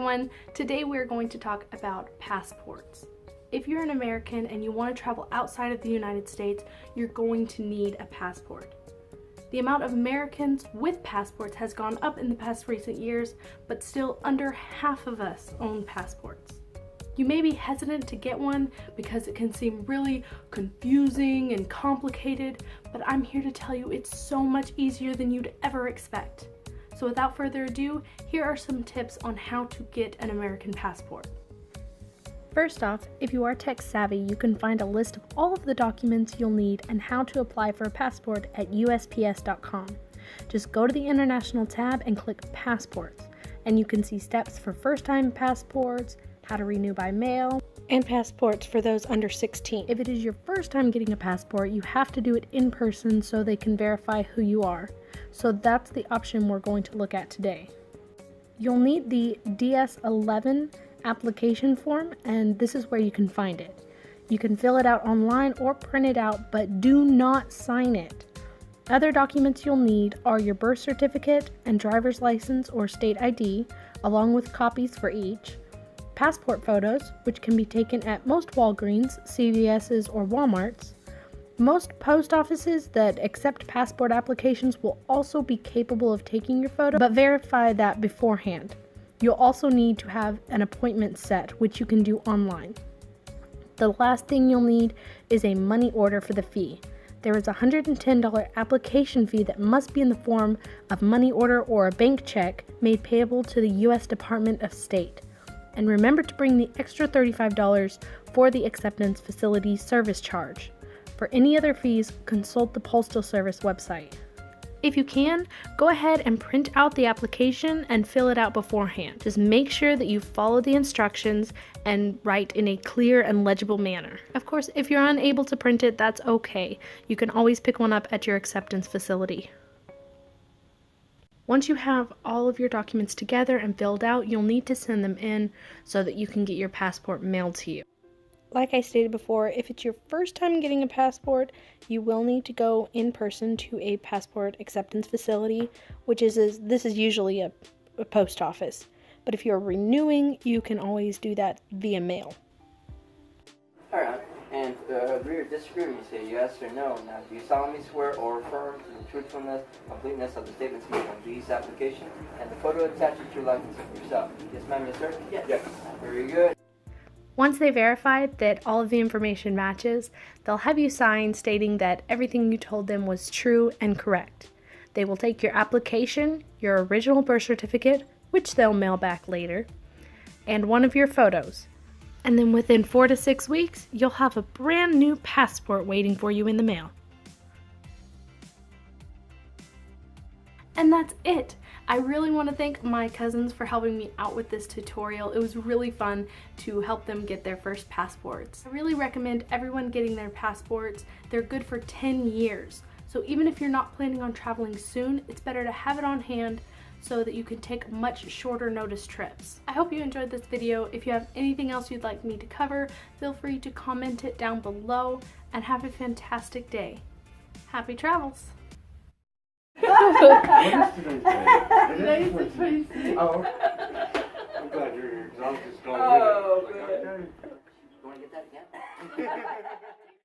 everyone. Today we're going to talk about passports. If you're an American and you want to travel outside of the United States, you're going to need a passport. The amount of Americans with passports has gone up in the past recent years, but still under half of us own passports. You may be hesitant to get one because it can seem really confusing and complicated, but I'm here to tell you it's so much easier than you'd ever expect. So without further ado, here are some tips on how to get an American passport. First off, if you are tech savvy, you can find a list of all of the documents you'll need and how to apply for a passport at USPS.com. Just go to the International tab and click Passports, and you can see steps for first-time passports, how to renew by mail, and passports for those under 16. If it is your first time getting a passport, you have to do it in person so they can verify who you are. So that's the option we're going to look at today. You'll need the DS-11 application form, and this is where you can find it. You can fill it out online or print it out, but do not sign it. Other documents you'll need are your birth certificate and driver's license or state ID, along with copies for each. Passport photos, which can be taken at most Walgreens, CVS's, or Walmart's. Most post offices that accept passport applications will also be capable of taking your photo, but verify that beforehand. You'll also need to have an appointment set, which you can do online. The last thing you'll need is a money order for the fee. There is a $110 application fee that must be in the form of money order or a bank check made payable to the U.S. Department of State. And remember to bring the extra $35 for the acceptance facility service charge. For any other fees, consult the Postal Service website. If you can, go ahead and print out the application and fill it out beforehand. Just make sure that you follow the instructions and write in a clear and legible manner. Of course, if you're unable to print it, that's okay. You can always pick one up at your acceptance facility. Once you have all of your documents together and filled out, you'll need to send them in so that you can get your passport mailed to you. Like I stated before, if it's your first time getting a passport, you will need to go in person to a passport acceptance facility, this is usually a post office. But if you're renewing, you can always do that via mail. Alright, and agree or disagree when you say yes or no. Now, do you solemnly swear or affirm to the truthfulness, completeness of the statements made on these applications and the photo attached to your likeness of yourself? Yes, ma'am, yes, sir? Yes. Very good. Once they verify that all of the information matches, they'll have you sign stating that everything you told them was true and correct. They will take your application, your original birth certificate, which they'll mail back later, and one of your photos. And then within 4 to 6 weeks, you'll have a brand new passport waiting for you in the mail. And that's it. I really want to thank my cousins for helping me out with this tutorial. It was really fun to help them get their first passports. I really recommend everyone getting their passports. They're good for 10 years. So even if you're not planning on traveling soon, it's better to have it on hand so that you can take much shorter notice trips. I hope you enjoyed this video. If you have anything else you'd like me to cover, feel free to comment it down below, and have a fantastic day. Happy travels! What is today's day? Today's the 26th. Oh, I'm glad you're here because I was just going with it. Good. You want to get that again?